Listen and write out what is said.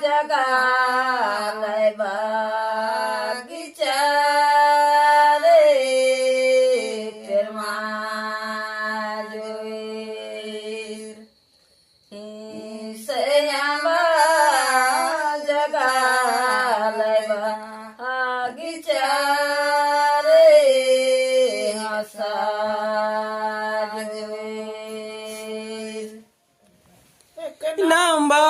जगालय बागीचा रे फिरमा जोईर सयामा जगालय बागीचा रे हसा जोईर लांबा